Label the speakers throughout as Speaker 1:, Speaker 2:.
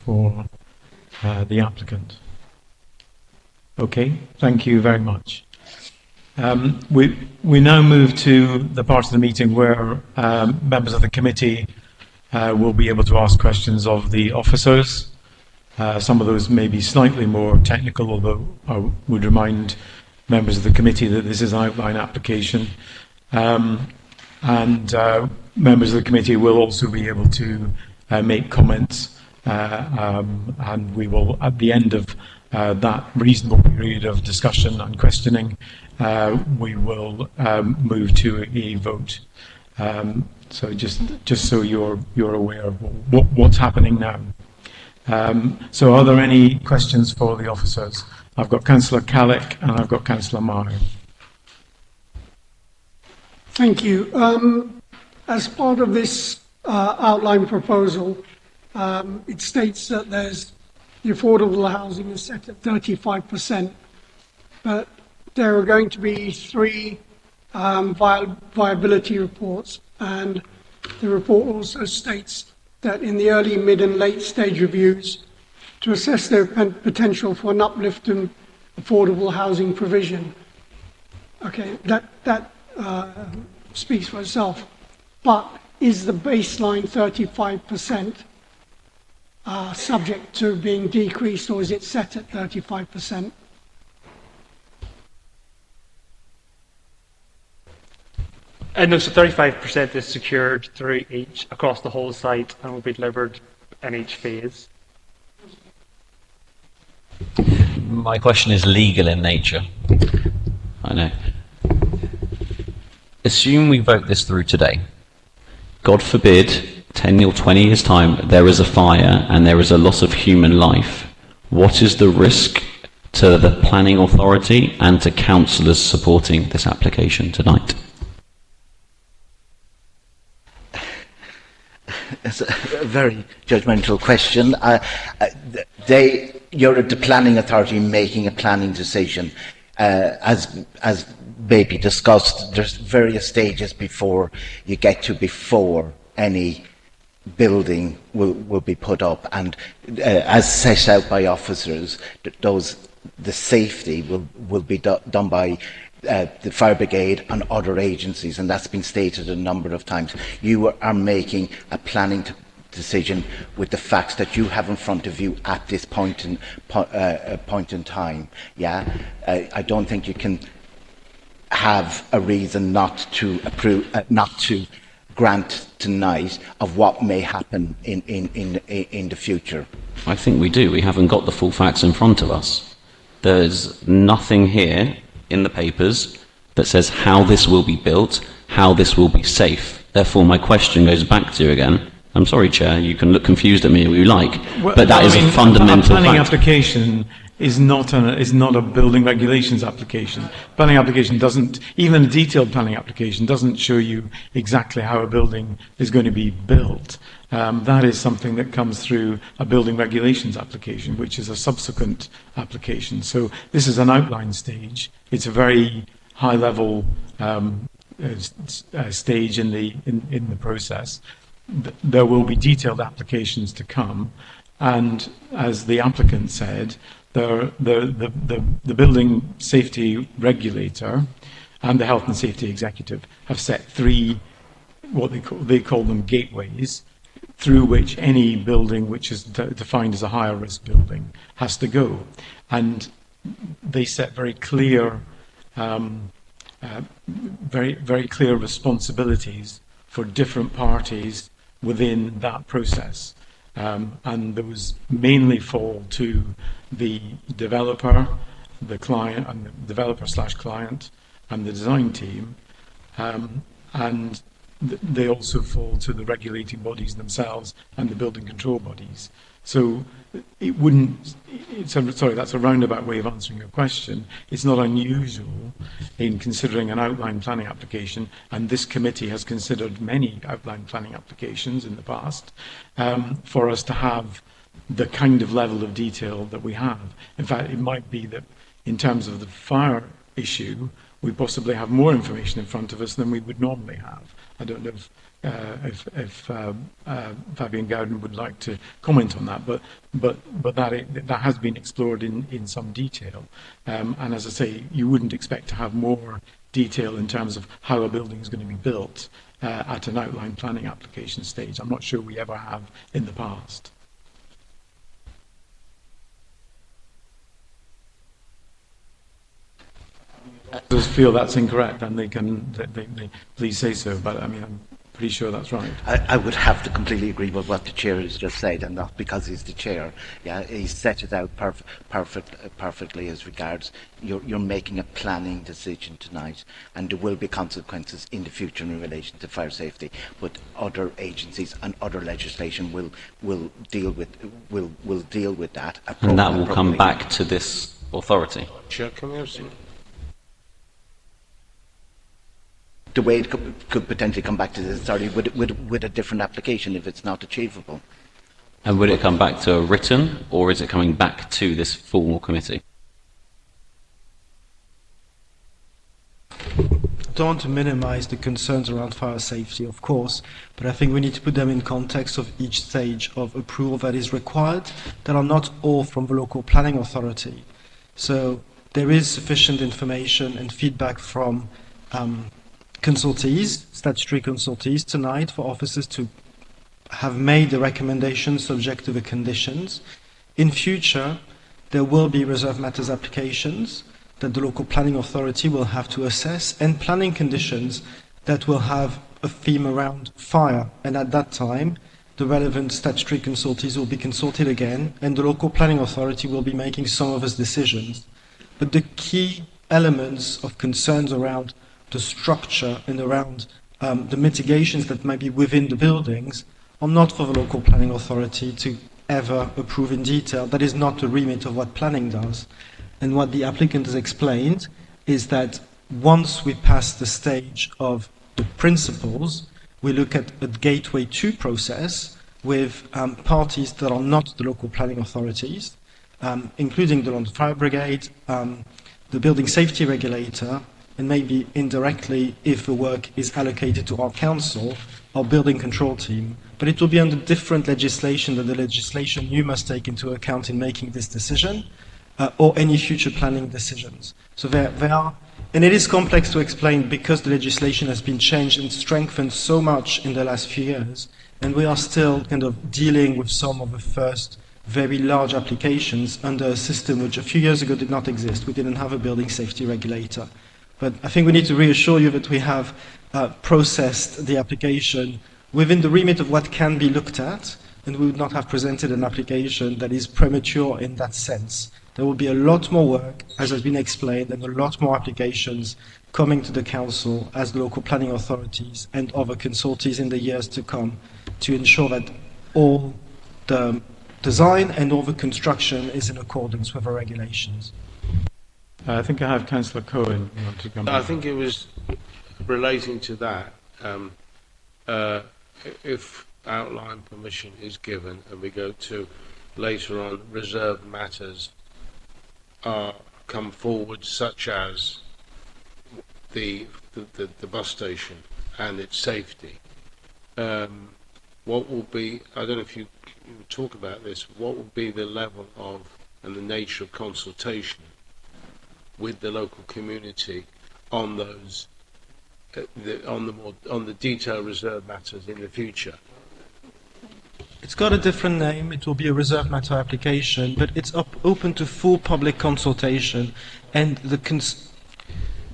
Speaker 1: for the applicant? Okay, thank you very much. We now move to the part of the meeting where members of the committee will be able to ask questions of the officers. Some of those may be slightly more technical, although I would remind members of the committee that this is an outline application. And members of the committee will also be able to make comments, and we will, at the end of that reasonable period of discussion and questioning, we will move to a vote. So just so you're aware of what's happening now. So are there any questions for the officers? I've got Councillor Khalick and I've got Councillor Mire.
Speaker 2: Thank you. As part of this outline proposal, it states that the affordable housing is set at 35%, but there are going to be 3 viability reports, and the report also states that in the early, mid and late stage reviews, to assess their potential for an uplift in affordable housing provision. Okay, that speaks for itself. But is the baseline 35% subject to being decreased, or is it set at 35%?
Speaker 3: No, so 35% is secured through each, across the whole site, and will be delivered in each phase.
Speaker 4: My question is legal in nature. I know. Assume we vote this through today. God forbid, 10 or 20 years' time, there is a fire and there is a loss of human life. What is the risk to the planning authority and to councillors supporting this application tonight?
Speaker 5: It's a very judgmental question. You're the planning authority making a planning decision. As maybe discussed, there's various stages before you get to before any building will be put up, and as set out by officers, the safety will be done by the fire brigade and other agencies, and that's been stated a number of times. You are making a planning decision with the facts that you have in front of you at this point in time. Yeah, I don't think you can have a reason not to approve, not to grant tonight of what may happen in the future.
Speaker 4: I think we do. We haven't got the full facts in front of us. There's nothing here in the papers that says how this will be built, how this will be safe. Therefore, my question goes back to you again. I'm sorry, Chair, you can look confused at me if you like, but that is a fundamental
Speaker 1: fact. A planning
Speaker 4: fact.
Speaker 1: application is not a building regulations application. Planning application doesn't, even a detailed planning application doesn't show you exactly how a building is going to be built. That is something that comes through a building regulations application, which is a subsequent application. So this is an outline stage. It's a very high level stage in the process. There will be detailed applications to come, and as the applicant said, the building safety regulator and the health and safety executive have set 3 what they call them gateways through which any building which is defined as a higher risk building has to go, and they set very clear very clear responsibilities for different parties within that process, and those mainly fall to the developer, the client, and the developer/client, and the design team, and they also fall to the regulating bodies themselves and the building control bodies. So it wouldn't, sorry, that's a roundabout way of answering your question. It's not unusual in considering an outline planning application, and this committee has considered many outline planning applications in the past, for us to have the kind of level of detail that we have. In fact, it might be that in terms of the fire issue, we possibly have more information in front of us than we would normally have. I don't know if if Fabian Gowden would like to comment on that, but that has been explored in some detail, and as I say, you wouldn't expect to have more detail in terms of how a building is going to be built at an outline planning application stage. I'm not sure we ever have in the past. Those feel that's incorrect, and they please say so. But I mean, I'm pretty sure that's right.
Speaker 5: I would have to completely agree with what the chair has just said, and not because he's the chair. Yeah, he's set it out perfectly as regards you're making a planning decision tonight, and there will be consequences in the future in relation to fire safety. But other agencies and other legislation will deal with that,
Speaker 4: and that will come back to this authority.
Speaker 6: Chair, can we have some?
Speaker 5: The way it could potentially come back to this authority with a different application if it's not achievable.
Speaker 4: And would it come back to a written, or is it coming back to this formal committee?
Speaker 7: I don't want to minimize the concerns around fire safety, of course, but I think we need to put them in context of each stage of approval that is required, that are not all from the local planning authority. So there is sufficient information and feedback from consultees, statutory consultees tonight, for officers to have made the recommendations subject to the conditions. In future, there will be reserved matters applications that the local planning authority will have to assess, and planning conditions that will have a theme around fire. And at that time, the relevant statutory consultees will be consulted again, and the local planning authority will be making some of its decisions. But the key elements of concerns around the structure and around the mitigations that might be within the buildings are not for the local planning authority to ever approve in detail. That is not the remit of what planning does. And what the applicant has explained is that once we pass the stage of the principles, we look at a gateway 2 process with parties that are not the local planning authorities, including the London Fire Brigade, the building safety regulator, and maybe indirectly, if the work is allocated to our council, our building control team. But it will be under different legislation than the legislation you must take into account in making this decision, or any future planning decisions. So there are, and it is complex to explain because the legislation has been changed and strengthened so much in the last few years, and we are still kind of dealing with some of the first very large applications under a system which a few years ago did not exist. We didn't have a building safety regulator. But I think we need to reassure you that we have processed the application within the remit of what can be looked at, and we would not have presented an application that is premature in that sense. There will be a lot more work, as has been explained, and a lot more applications coming to the council as the local planning authorities and other consultees in the years to come to ensure that all the design and all the construction is in accordance with the regulations.
Speaker 1: I think I have Councillor Cohen want to come.
Speaker 6: I think it was relating to that. If outline permission is given and we go to later on reserved matters come forward, such as the bus station and its safety, what will be, I don't know if you talk about this, what will be the level of and the nature of consultation with the local community on those, on the detailed reserve matters in the future?
Speaker 7: It's got a different name. It will be a reserve matter application, but it's open to full public consultation. And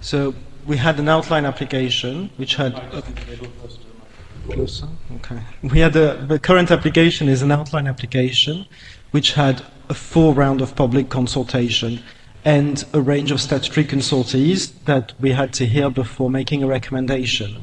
Speaker 7: so we had an outline application which had. Okay. We had the current application is an outline application which had a full round of public consultation and a range of statutory consultees that we had to hear before making a recommendation.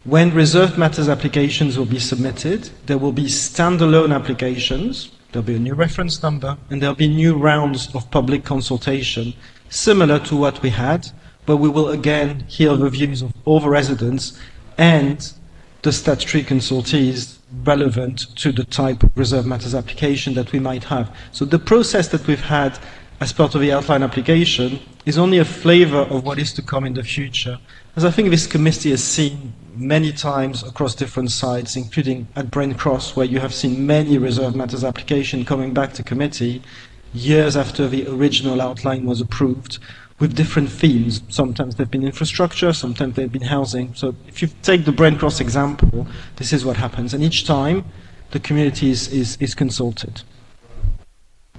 Speaker 7: When reserved matters applications will be submitted, there will be standalone applications, there'll be a new reference number, and there'll be new rounds of public consultation, similar to what we had, but we will again hear the views of all the residents and the statutory consultees relevant to the type of reserved matters application that we might have. So the process that we've had as part of the outline application is only a flavour of what is to come in the future. As I think this committee has seen many times across different sites, including at Brent Cross, where you have seen many reserve matters applications coming back to committee years after the original outline was approved, with different themes. Sometimes they've been infrastructure, sometimes they've been housing. So if you take the Brent Cross example, this is what happens. And each time, the community is consulted.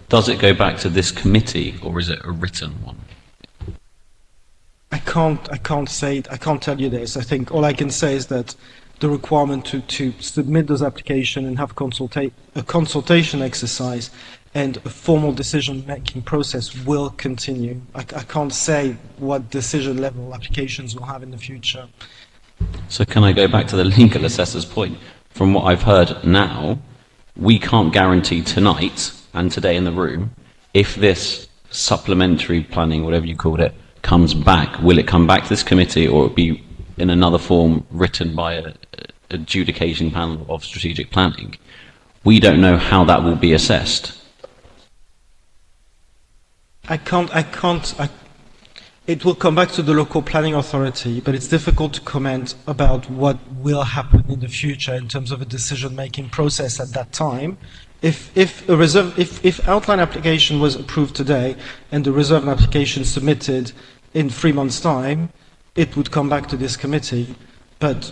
Speaker 4: Does it go back to this committee, or is it a written one?
Speaker 7: I can't say it, I can't tell you this. I think all I can say is that the requirement to submit those applications and have a consultation exercise and a formal decision-making process will continue. I can't say what decision-level applications will have in the future.
Speaker 4: So can I go back to the legal assessor's point? From what I've heard now, we can't guarantee tonight and today in the room, if this supplementary planning, whatever you called it, comes back, will it come back to this committee, or it be in another form written by an adjudication panel of strategic planning? We don't know how that will be assessed.
Speaker 7: It will come back to the local planning authority, but it's difficult to comment about what will happen in the future in terms of a decision-making process at that time. If outline application was approved today and the reserve application submitted in 3 months' time, it would come back to this committee. But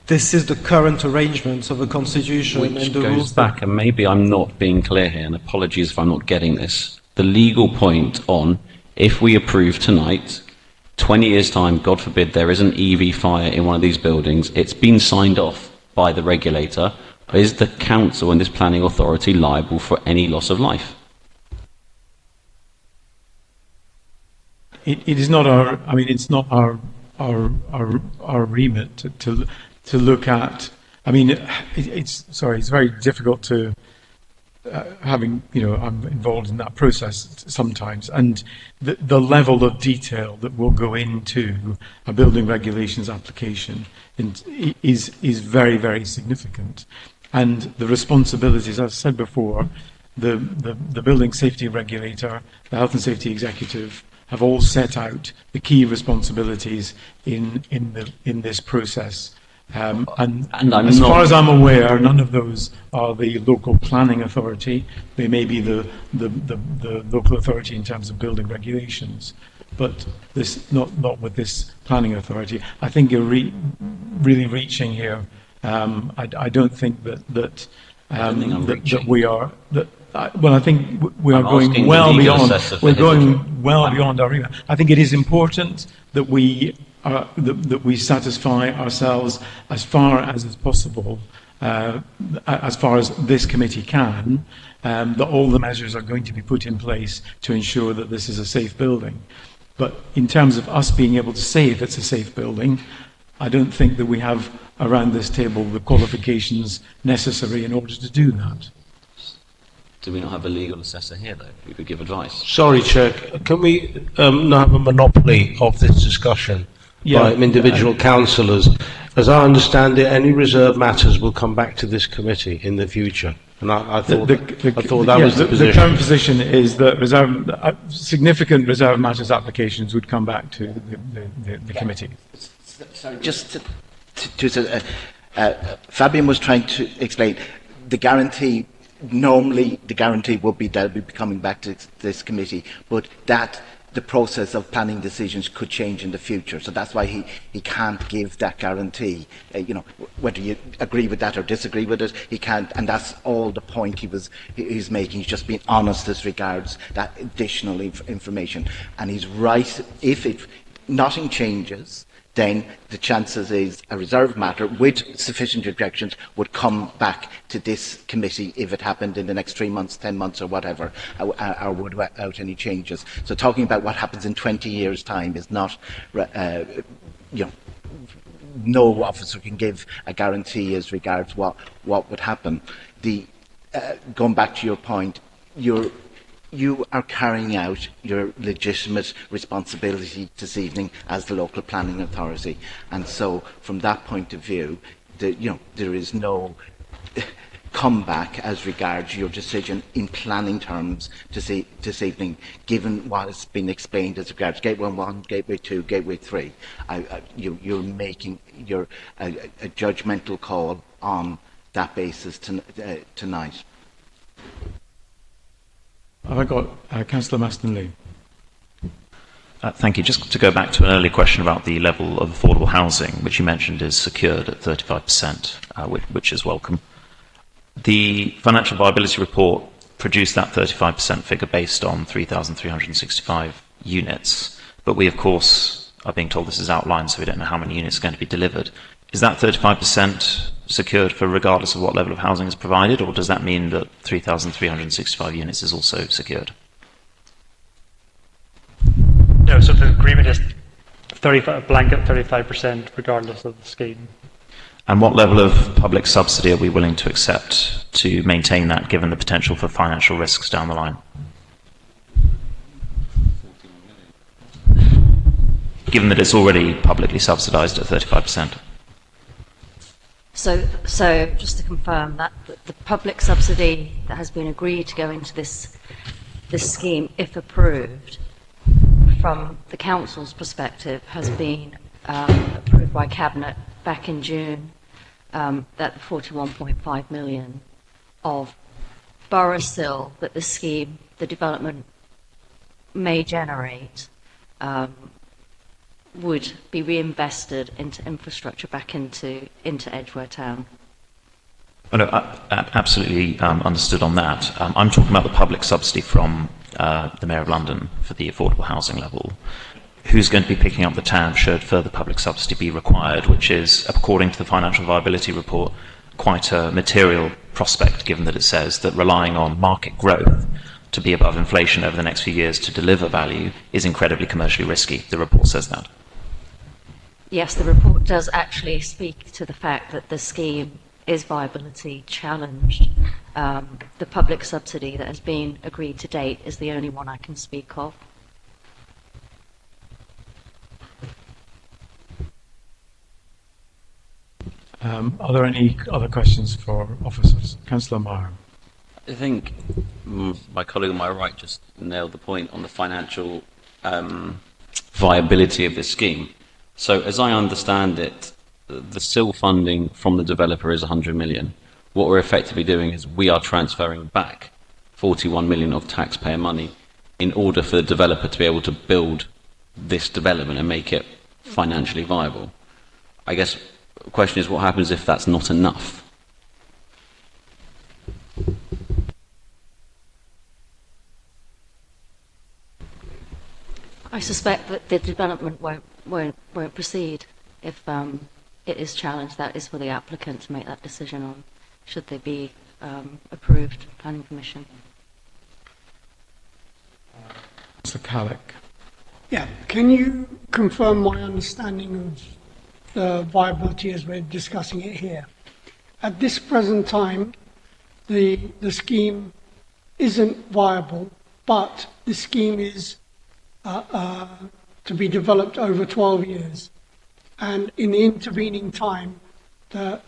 Speaker 7: this is the current arrangements of the constitution
Speaker 4: Which
Speaker 7: and the
Speaker 4: goes
Speaker 7: rules.
Speaker 4: back, and maybe I'm not being clear here, and apologies if I'm not getting this. The legal point on, if we approve tonight, 20 years' time, God forbid, there is an EV fire in one of these buildings, it's been signed off by the regulator. Is the council and this planning authority liable for any loss of life?
Speaker 1: It is not our. I mean, it's not our remit to look at. I mean, it's very difficult to. I'm involved in that process sometimes, and the level of detail that will go into a building regulations application is very, very significant. And the responsibilities, as I said before, the building safety regulator, the health and safety executive, have all set out the key responsibilities in this process. And as far as I'm aware, none of those are the local planning authority. They may be the local authority in terms of building regulations, but this not with this planning authority. I think you're really reaching here. I don't think that we are. Well, I think we are going well beyond. We're going well beyond our remit. I think it is important that we satisfy ourselves as far as is possible, as far as this committee can, that all the measures are going to be put in place to ensure that this is a safe building. But in terms of us being able to say if it's a safe building, I don't think that we have around this table the qualifications necessary in order to do that.
Speaker 4: Do we not have a legal assessor here, though, who could give advice?
Speaker 6: Sorry, Chair, can we not have a monopoly of this discussion by individual councillors? As I understand it, any reserve matters will come back to this committee in the future. And I thought that was the position.
Speaker 1: The current position is that significant reserve matters applications would come back to the committee.
Speaker 5: Sorry, just Fabian was trying to explain the guarantee. Normally, the guarantee would be that it would be coming back to this committee, but that the process of planning decisions could change in the future. So that's why he can't give that guarantee. Whether you agree with that or disagree with it, he can't. And that's all the point he's making. He's just being honest as regards that additional information. And he's right. If nothing changes, then the chances is a reserve matter with sufficient objections would come back to this committee if it happened in the next 3 months, 10 months or whatever, or would without any changes. So talking about what happens in 20 years' time is not, no officer can give a guarantee as regards what would happen. Going back to your point, you are carrying out your legitimate responsibility this evening as the local planning authority, and so from that point of view, there is no. come back as regards your decision in planning terms this evening, given what has been explained as regards Gateway 1, Gateway 2, Gateway 3. You're making a judgmental call on that basis tonight.
Speaker 1: Have I got Councillor Mastin-Lee?
Speaker 8: Thank you. Just to go back to an earlier question about the level of affordable housing, which you mentioned is secured at 35%, which is welcome. The Financial Viability Report produced that 35% figure based on 3,365 units, but we, of course, are being told this is outlined, so we don't know how many units are going to be delivered. Is that 35% secured for regardless of what level of housing is provided, or does that mean that 3,365 units is also secured?
Speaker 3: No, so the agreement is 35, blanket 35% regardless of the scheme.
Speaker 8: And what level of public subsidy are we willing to accept to maintain that, given the potential for financial risks down the line? Given that it's already publicly subsidised at 35%.
Speaker 9: So just to confirm that the public subsidy that has been agreed to go into this scheme, if approved, from the council's perspective, has been approved by Cabinet back in June, that 41.5 million of borough SIL that the scheme, the development may generate, would be reinvested into infrastructure back into Edgware Town.
Speaker 8: Oh, no, absolutely understood on that. I'm talking about the public subsidy from the Mayor of London for the affordable housing level. Who's going to be picking up the tab should further public subsidy be required, which is, according to the Financial Viability Report, quite a material prospect, given that it says that relying on market growth to be above inflation over the next few years to deliver value is incredibly commercially risky. The report says that.
Speaker 9: Yes, the report does actually speak to the fact that the scheme is viability challenged. The public subsidy that has been agreed to date is the only one I can speak of.
Speaker 1: Are there any other questions for officers? Councillor Mire.
Speaker 4: I think my colleague on my right just nailed the point on the financial viability of this scheme. So as I understand it, the SIL funding from the developer is 100 million. What we're effectively doing is we are transferring back 41 million of taxpayer money in order for the developer to be able to build this development and make it financially viable. I guess the question is, what happens if that's not enough?
Speaker 9: I suspect that the development won't proceed if it is challenged. That is for the applicant to make that decision on, should they be approved planning permission.
Speaker 1: Mr. Khalick.
Speaker 2: Yeah, can you confirm my understanding of the viability as we're discussing it here? At this present time, the scheme isn't viable, but the scheme is to be developed over 12 years. And in the intervening time, the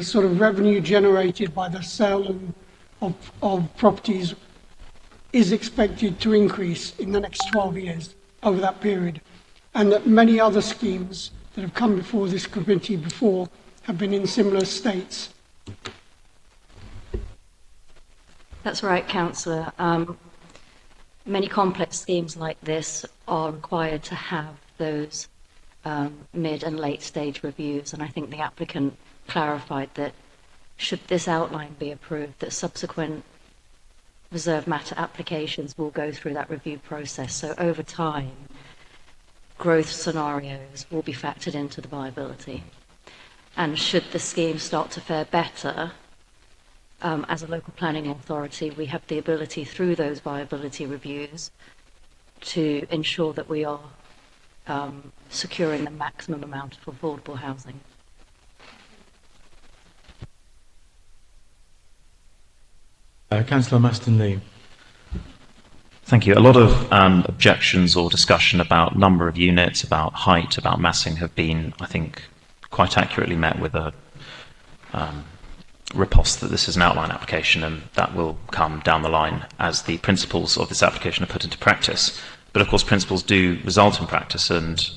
Speaker 2: sort of revenue generated by the sale of properties is expected to increase in the next 12 years over that period. And that many other schemes that have come before this committee before have been in similar states.
Speaker 9: That's right, Councillor. Many complex schemes like this are required to have those mid and late stage reviews, and I think the applicant clarified that should this outline be approved, that subsequent reserve matter applications will go through that review process. So over time, growth scenarios will be factored into the viability. And should the scheme start to fare better, as a local planning authority, we have the ability through those viability reviews to ensure that we are securing the maximum amount of affordable housing.
Speaker 1: Councillor Mastin-Lee.
Speaker 8: Thank you. A lot of objections or discussion about number of units, about height, about massing have been, I think, quite accurately met with a riposte that this is an outline application and that will come down the line as the principles of this application are put into practice. But of course, principles do result in practice, and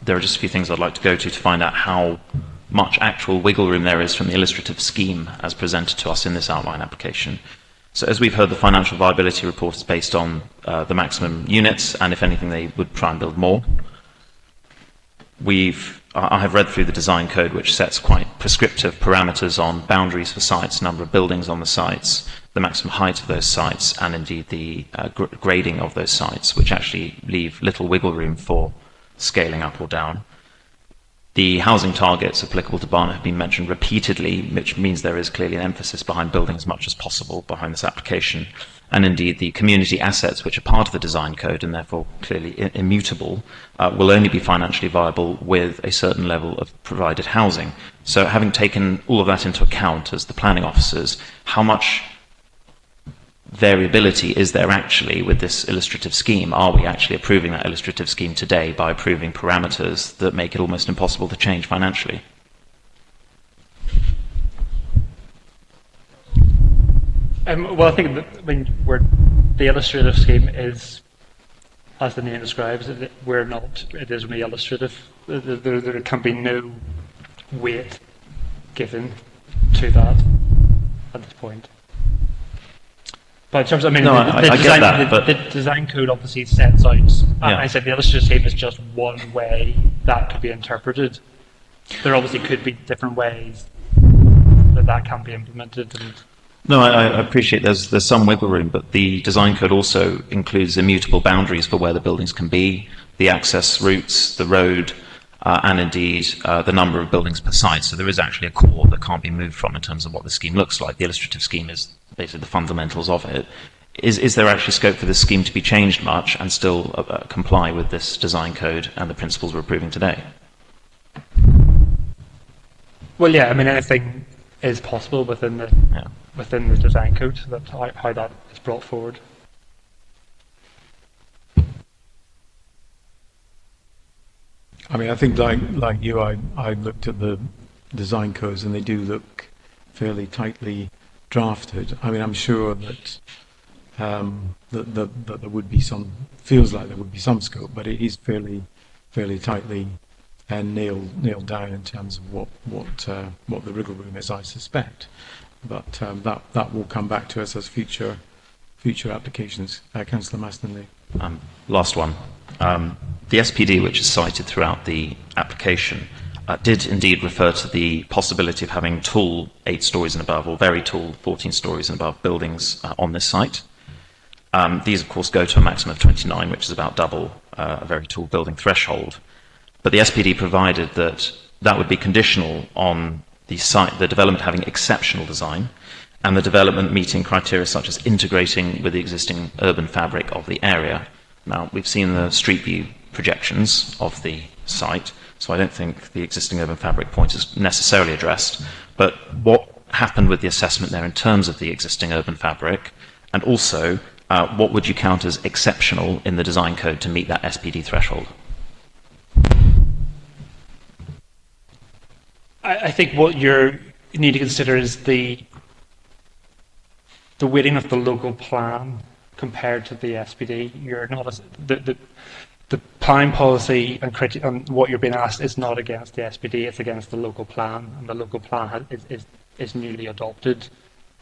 Speaker 8: there are just a few things I'd like to go to find out how much actual wiggle room there is from the illustrative scheme as presented to us in this outline application. So as we've heard, the financial viability report is based on the maximum units, and if anything, they would try and build more. I have read through the design code, which sets quite prescriptive parameters on boundaries for sites, number of buildings on the sites, the maximum height of those sites, and indeed the grading of those sites, which actually leave little wiggle room for scaling up or down. The housing targets applicable to Barnet have been mentioned repeatedly, which means there is clearly an emphasis behind building as much as possible behind this application. And indeed, the community assets, which are part of the design code and therefore clearly immutable, will only be financially viable with a certain level of provided housing. So having taken all of that into account as the planning officers, how much variability is there actually with this illustrative scheme? Are we actually approving that illustrative scheme today by approving parameters that make it almost impossible to change financially?
Speaker 3: Well, I think that the illustrative scheme is, as the name describes, it is only illustrative. There can be no weight given to that at this point. But in terms of, the design code obviously sets out, I said the illustrative scheme is just one way that could be interpreted. There obviously could be different ways that can be implemented.
Speaker 8: No, I appreciate there's some wiggle room, but the design code also includes immutable boundaries for where the buildings can be, the access routes, the road, and indeed the number of buildings per site. So there is actually a core that can't be moved from in terms of what the scheme looks like. The illustrative scheme is basically the fundamentals of it. Is there actually scope for this scheme to be changed much and still comply with this design code and the principles we're approving today?
Speaker 3: Well, yeah, anything is possible within the design code. That's how that is brought forward.
Speaker 1: I think like you, I looked at the design codes and they do look fairly tightly drafted. I'm sure that that there would be feels like there would be some scope, but it is fairly tightly nailed down in terms of what the wriggle room is, I suspect. But that will come back to us as future applications. Councillor Mastin-Lee.
Speaker 8: Last one. The SPD, which is cited throughout the application, did indeed refer to the possibility of having tall 8 stories and above, or very tall 14 stories and above buildings on this site. These, of course, go to a maximum of 29, which is about double a very tall building threshold. But the SPD provided that would be conditional on the development having exceptional design and the development meeting criteria such as integrating with the existing urban fabric of the area. Now, we've seen the street view projections of the site, so I don't think the existing urban fabric point is necessarily addressed. But what happened with the assessment there in terms of the existing urban fabric, and also what would you count as exceptional in the design code to meet that SPD threshold?
Speaker 3: I think what you need to consider is the weighting of the local plan compared to the SPD. You're not the planning policy and what you're being asked is not against the SPD; it's against the local plan, and the local plan is newly adopted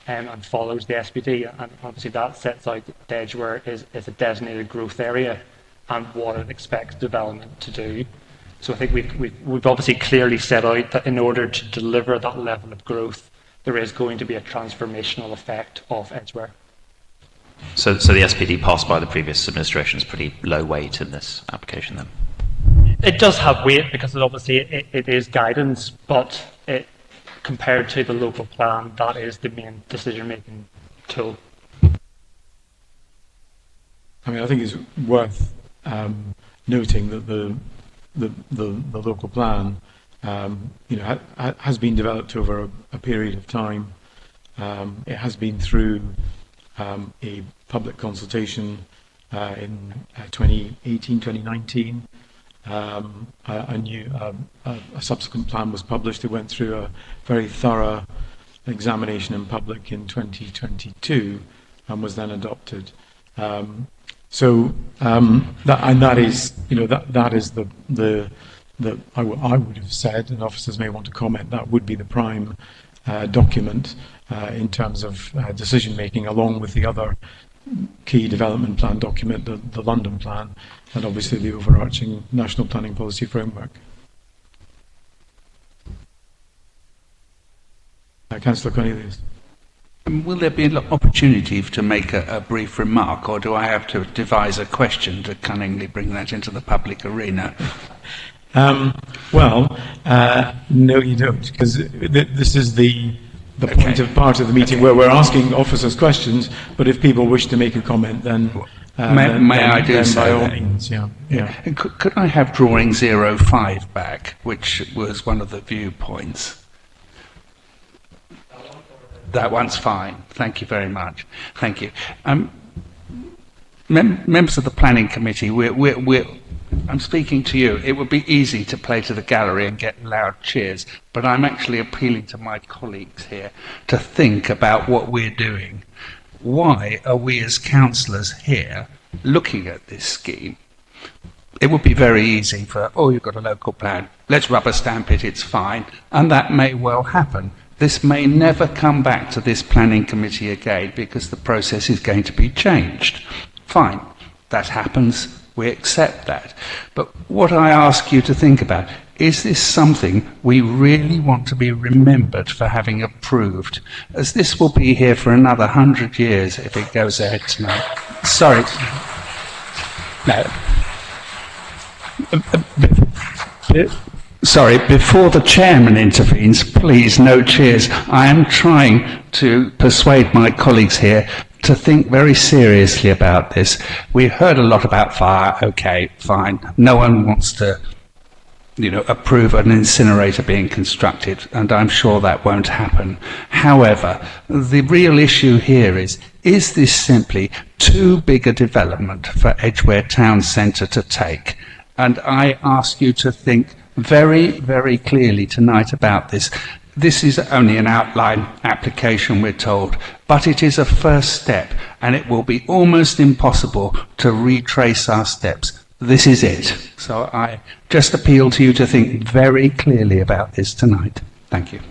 Speaker 3: and follows the SPD. And obviously, that sets out that Edgware is a designated growth area and what it expects development to do. So I think we've obviously clearly set out that in order to deliver that level of growth, there is going to be a transformational effect of Edgware.
Speaker 8: So the SPD passed by the previous administration is pretty low weight in this application then?
Speaker 3: It does have weight because it is guidance, but compared to the local plan, that is the main decision-making tool.
Speaker 1: I think it's worth noting that the local plan has been developed over a period of time. It has been through a public consultation in 2018, 2019. A subsequent plan was published. It went through a very thorough examination in public in 2022 and was then adopted. That is, that is I would have said, and officers may want to comment, that would be the prime document in terms of decision making, along with the other key development plan document, the London Plan, and obviously the overarching National Planning Policy Framework. Councillor Cornelius.
Speaker 10: Will there be an opportunity to make a brief remark, or do I have to devise a question to cunningly bring that into the public arena?
Speaker 1: No, you don't, because this is the point of part of the meeting where we're asking officers questions. But if people wish to make a comment, then
Speaker 10: may I do so?
Speaker 1: By all means, yeah.
Speaker 10: Could I have drawing 05 back, which was one of the viewpoints? That one's fine. Thank you very much. Thank you. Members of the Planning Committee, I'm speaking to you. It would be easy to play to the gallery and get loud cheers, but I'm actually appealing to my colleagues here to think about what we're doing. Why are we as councillors here looking at this scheme? It would be very easy for, you've got a local plan, let's rubber stamp it, it's fine, and that may well happen. This may never come back to this planning committee again because the process is going to be changed. Fine, that happens, we accept that. But what I ask you to think about, is this something we really want to be remembered for having approved? As this will be here for another 100 years if it goes ahead tonight. Sorry. No. Sorry, before the chairman intervenes, please, no cheers. I am trying to persuade my colleagues here to think very seriously about this. We've heard a lot about fire. Okay, fine. No one wants to, approve an incinerator being constructed, and I'm sure that won't happen. However, the real issue here is this simply too big a development for Edgware Town Centre to take? And I ask you to think very, very clearly tonight about this. This is only an outline application, we're told, but it is a first step, and it will be almost impossible to retrace our steps. This is it. So I just appeal to you to think very clearly about this tonight. Thank you.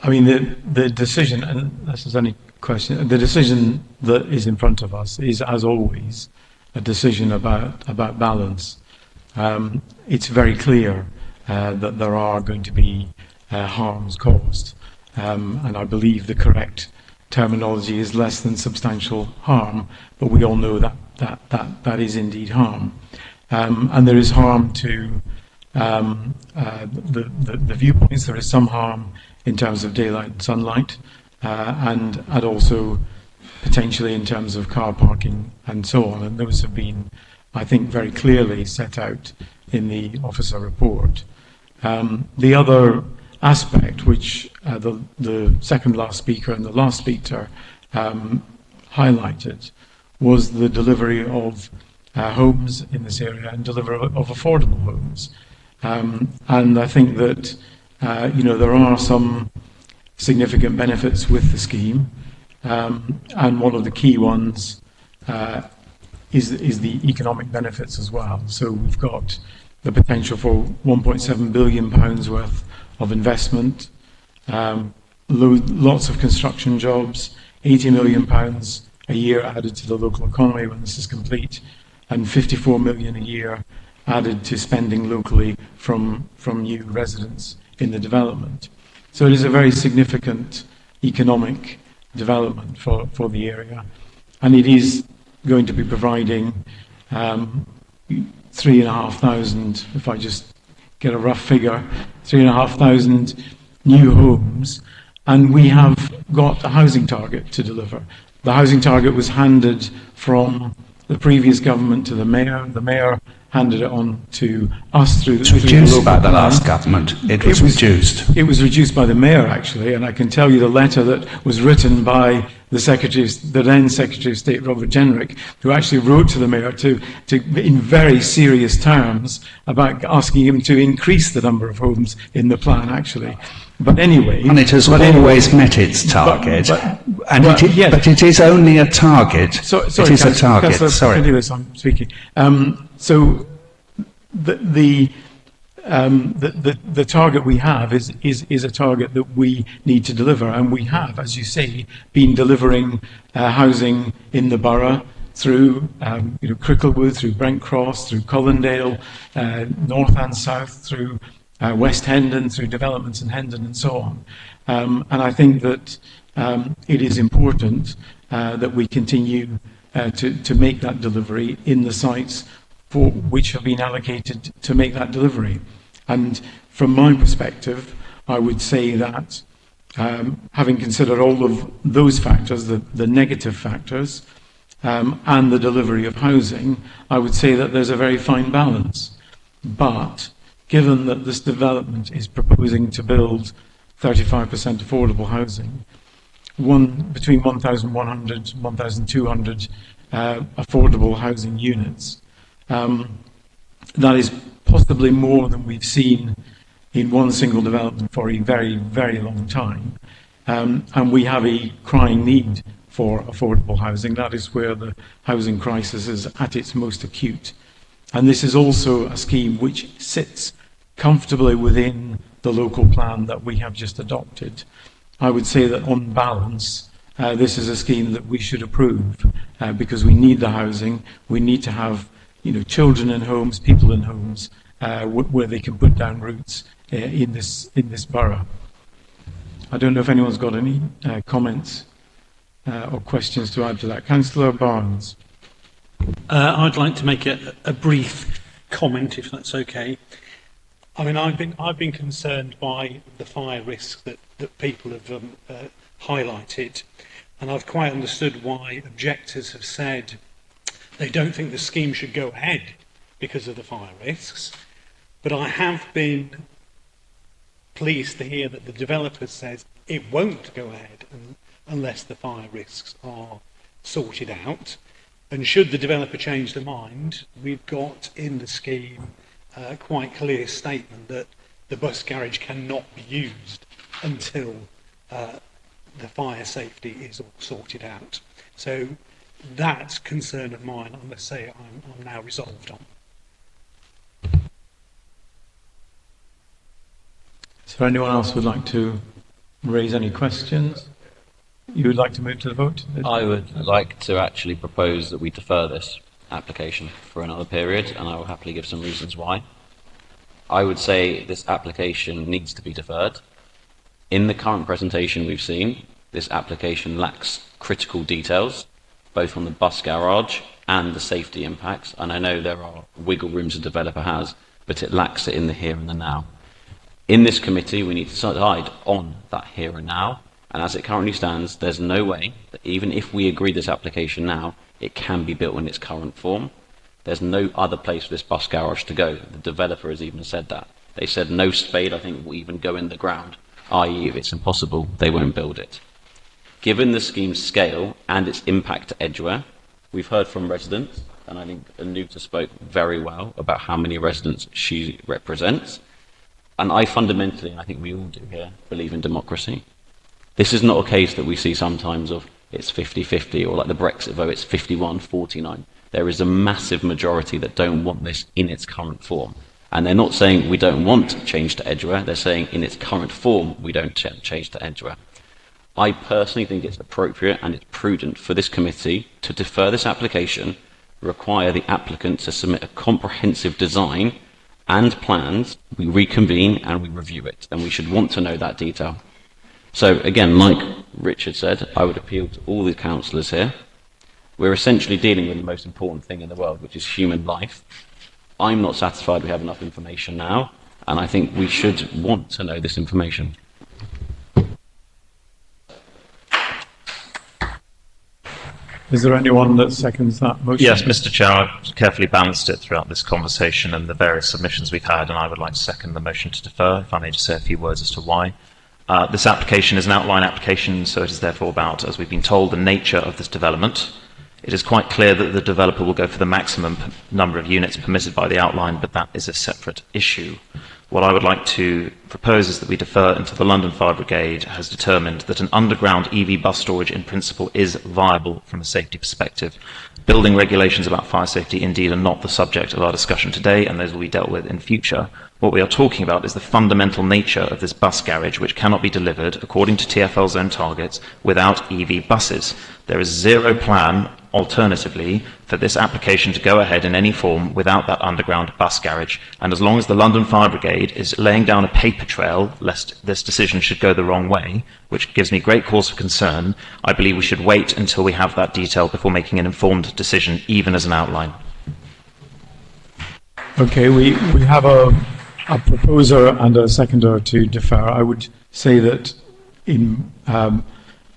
Speaker 1: I mean, the decision, and this is any question, the decision that is in front of us is, as always, a decision about balance. It's very clear that there are going to be harms caused, and I believe the correct terminology is less than substantial harm, but we all know that is indeed harm. And there is harm to the viewpoints. There is some harm in terms of daylight and sunlight, and also potentially in terms of car parking and so on, and those have been, I think, very clearly set out in the officer report. The other aspect, which the second last speaker and the last speaker highlighted, was the delivery of homes in this area and delivery of affordable homes. And I think that there are some significant benefits with the scheme, and one of the key ones is the economic benefits as well. So we've got the potential for £1.7 billion worth of investment, lots of construction jobs, £80 million a year added to the local economy when this is complete, and £54 million a year added to spending locally from new residents in the development. So it is a very significant economic development for the area, and it is going to be providing 3,500, if I just get a rough figure, 3,500 new homes, and we have got a housing target to deliver. The housing target was handed from the previous government to the mayor. The mayor handed it on to us through the
Speaker 10: reduced by the last government. It was reduced.
Speaker 1: It was reduced by the mayor, actually, and I can tell you the letter that was written by the then Secretary of State, Robert Jenrick, who actually wrote to the mayor to in very serious terms about asking him to increase the number of homes in the plan, actually. But anyway,
Speaker 10: and it has always met its target. But it is only a target.
Speaker 1: Sorry,
Speaker 10: it is a target. Sorry,
Speaker 1: Cornelius, I'm speaking. So the target we have is a target that we need to deliver, and we have, as you say, been delivering housing in the borough through Cricklewood, through Brent Cross, through Colindale, north and south, through West Hendon, through developments in Hendon and so on. And I think that it is important that we continue to make that delivery in the sites for which have been allocated to make that delivery. And from my perspective, I would say that having considered all of those factors, the negative factors, and the delivery of housing, I would say that there's a very fine balance. But given that this development is proposing to build 35% affordable housing, between 1,100 and 1,200 affordable housing units, that is possibly more than we've seen in one single development for a very, very long time. And we have a crying need for affordable housing. That is where the housing crisis is at its most acute. And this is also a scheme which sits comfortably within the local plan that we have just adopted. I would say that on balance, this is a scheme that we should approve because we need the housing. We need to have children in homes, people in homes, where they can put down roots in this borough. I don't know if anyone's got any comments or questions to add to that. Councillor Barnes.
Speaker 11: I'd like to make a brief comment, if that's okay. I mean, I've been concerned by the fire risks that people have highlighted, and I've quite understood why objectors have said they don't think the scheme should go ahead because of the fire risks. But I have been pleased to hear that the developer says it won't go ahead unless the fire risks are sorted out. And should the developer change their mind, we've got in the scheme a quite clear statement that the bus garage cannot be used until the fire safety is all sorted out. So that concern of mine, I must say, I'm now resolved on.
Speaker 1: Is there anyone else who would like to raise any questions? You would like to move to the vote?
Speaker 4: I would like to actually propose that we defer this application for another period, and I will happily give some reasons why. I would say this application needs to be deferred. In the current presentation we've seen, this application lacks critical details, both on the bus garage and the safety impacts, and I know there are wiggle rooms a developer has, but it lacks it in the here and the now. In this committee, we need to decide on that here and now, and as it currently stands, there's no way that even if we agree this application now, it can be built in its current form. There's no other place for this bus garage to go. The developer has even said that. They said no spade, I think, will even go in the ground, i.e. if it's impossible, they won't build it. Given the scheme's scale and its impact to Edgware, we've heard from residents, and I think Anuta spoke very well about how many residents she represents. And I fundamentally, and I think we all do here, believe in democracy. This is not a case that we see sometimes of it's 50-50, or like the Brexit vote, it's 51-49. There is a massive majority that don't want this in its current form. And they're not saying we don't want change to Edgware, they're saying in its current form we don't change to Edgware. I personally think it's appropriate and it's prudent for this committee to defer this application, require the applicant to submit a comprehensive design and plans, we reconvene and we review it, and we should want to know that detail. So again, like Richard said, I would appeal to all the councillors here. We're essentially dealing with the most important thing in the world, which is human life. I'm not satisfied we have enough information now, and I think we should want to know this information.
Speaker 1: Is there anyone that seconds that motion?
Speaker 8: Yes, Mr. Chair, I've carefully balanced it throughout this conversation and the various submissions we've had, and I would like to second the motion to defer, if I may just say a few words as to why. This application is an outline application, so it is therefore about, as we've been told, the nature of this development. It is quite clear that the developer will go for the maximum number of units permitted by the outline, but that is a separate issue. What I would like to propose is that we defer until the London Fire Brigade has determined that an underground EV bus storage in principle is viable from a safety perspective. Building regulations about fire safety indeed are not the subject of our discussion today, and those will be dealt with in future. What we are talking about is the fundamental nature of this bus garage, which cannot be delivered, according to TfL's own targets, without EV buses. There is zero plan, alternatively, for this application to go ahead in any form without that underground bus garage. And as long as the London Fire Brigade is laying down a paper trail, lest this decision should go the wrong way, which gives me great cause for concern, I believe we should wait until we have that detail before making an informed decision, even as an outline.
Speaker 1: Okay, we have a proposer and a seconder to defer. I would say that in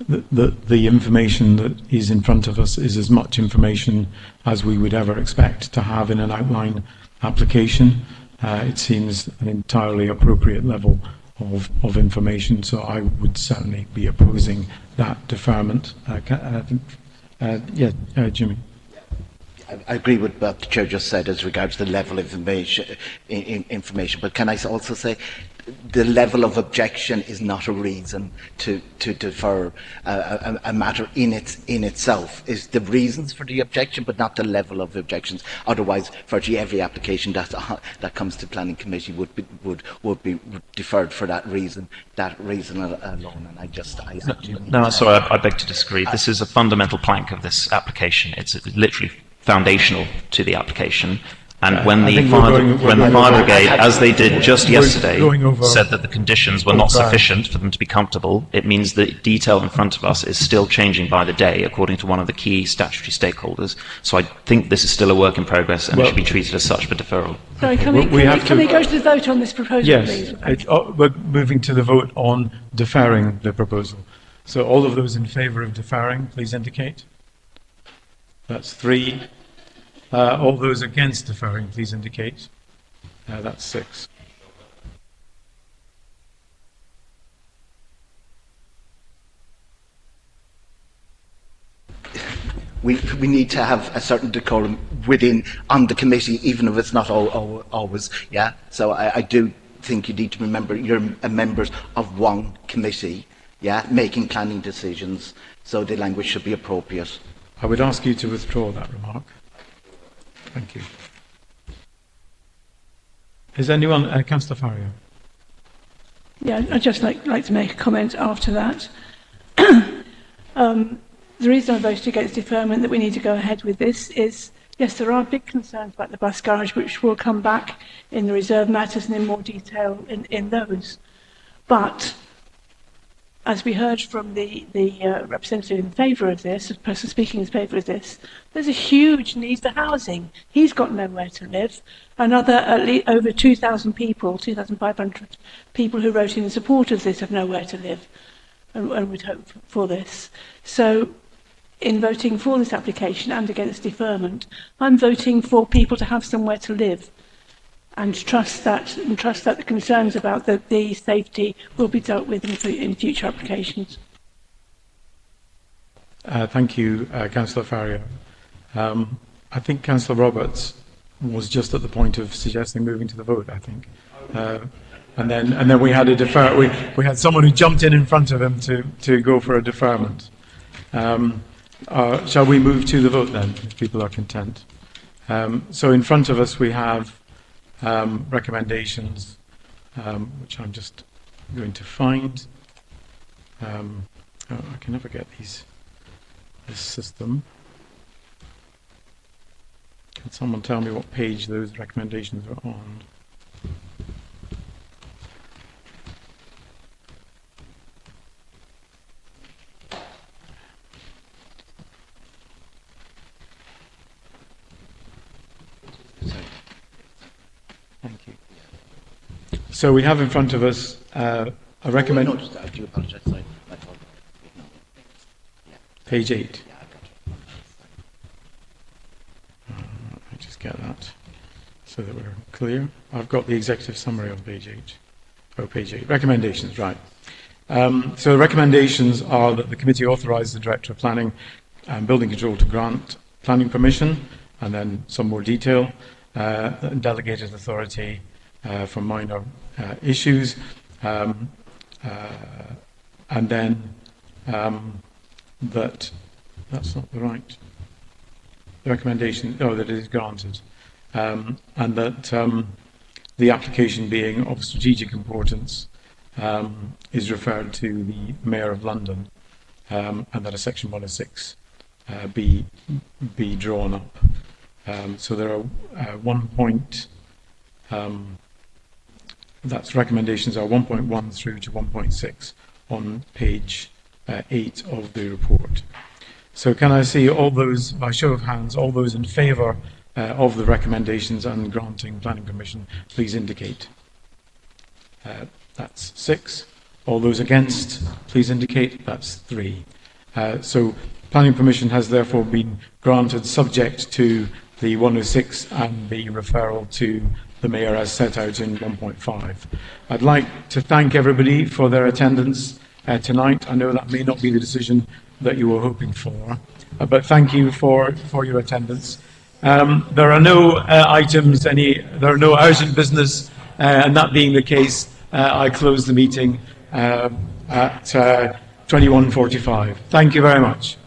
Speaker 1: the information that is in front of us is as much information as we would ever expect to have in an outline application. It seems an entirely appropriate level of information, so I would certainly be opposing that deferment. Jimmy.
Speaker 5: I agree with what the Chair just said as regards the level of information, but can I also say the level of objection is not a reason to defer a matter in itself. Is the reasons for the objection, but not the level of objections. Otherwise, virtually every application that comes to Planning Committee would be deferred for that reason alone. And
Speaker 8: I beg to disagree. This is a fundamental plank of this application. It's literally foundational to the application. And when the fire brigade, as they did just yesterday, said that the conditions were not sufficient for them to be comfortable, it means the detail in front of us is still changing by the day, according to one of the key statutory stakeholders. So I think this is still a work in progress, and it should be treated as such for deferral.
Speaker 12: Sorry, can we go to the vote on this proposal, please?
Speaker 1: Yes, we're moving to the vote on deferring the proposal. So all of those in favour of deferring, please indicate. That's 3. All those against deferring, please indicate. That's 6.
Speaker 5: We need to have a certain decorum on the committee, even if it's not always. Yeah. So I do think you need to remember you're members of one committee. Yeah, making planning decisions. So the language should be appropriate.
Speaker 1: I would ask you to withdraw that remark. Thank you. Is anyone, Councillor Farrier?
Speaker 12: Yeah, I'd just like to make a comment after that. The reason I voted against deferment, that we need to go ahead with this, is, yes, there are big concerns about the bus garage, which will come back in the reserve matters and in more detail in those. But as we heard from the representative in favour of this, the person speaking in favour of this, there's a huge need for housing. He's got nowhere to live. Another at least over 2,000 people, 2,500 people who wrote in support of this have nowhere to live and would hope for this. So in voting for this application and against deferment, I'm voting for people to have somewhere to live, and trust that the concerns about the safety will be dealt with in future applications.
Speaker 1: Thank you, Councillor Farrier. I think Councillor Roberts was just at the point of suggesting moving to the vote, I think. And then we had a defer. We had someone who jumped in front of him to go for a deferment. Shall we move to the vote then, if people are content? So in front of us we have recommendations, which I'm just going to find. I can never get this system. Can someone tell me what page those recommendations are on? Thank you. So we have in front of us a recommendation.
Speaker 5: I do apologise. Sorry.
Speaker 1: Page 8. Let me just get that so that we're clear. I've got the executive summary on page 8. Oh, page 8. Recommendations, right. So the recommendations are that the committee authorise the Director of Planning and Building Control to grant planning permission, and then some more detail, delegated authority for minor issues, and then that's not the right recommendation. Oh, that it is granted, and that the application being of strategic importance is referred to the Mayor of London, and that a Section 106 be drawn up. So there are that's recommendations are 1.1 through to 1.6 on page 8 of the report. So can I see all those, by show of hands, all those in favour of the recommendations and granting planning permission, please indicate. That's 6. All those against, please indicate. That's 3. So planning permission has therefore been granted subject to the 106 and the referral to the Mayor as set out in 1.5. I'd like to thank everybody for their attendance tonight. I know that may not be the decision that you were hoping for, but thank you for your attendance. There are no there are no urgent business, and that being the case, I close the meeting at 21:45. Thank you very much.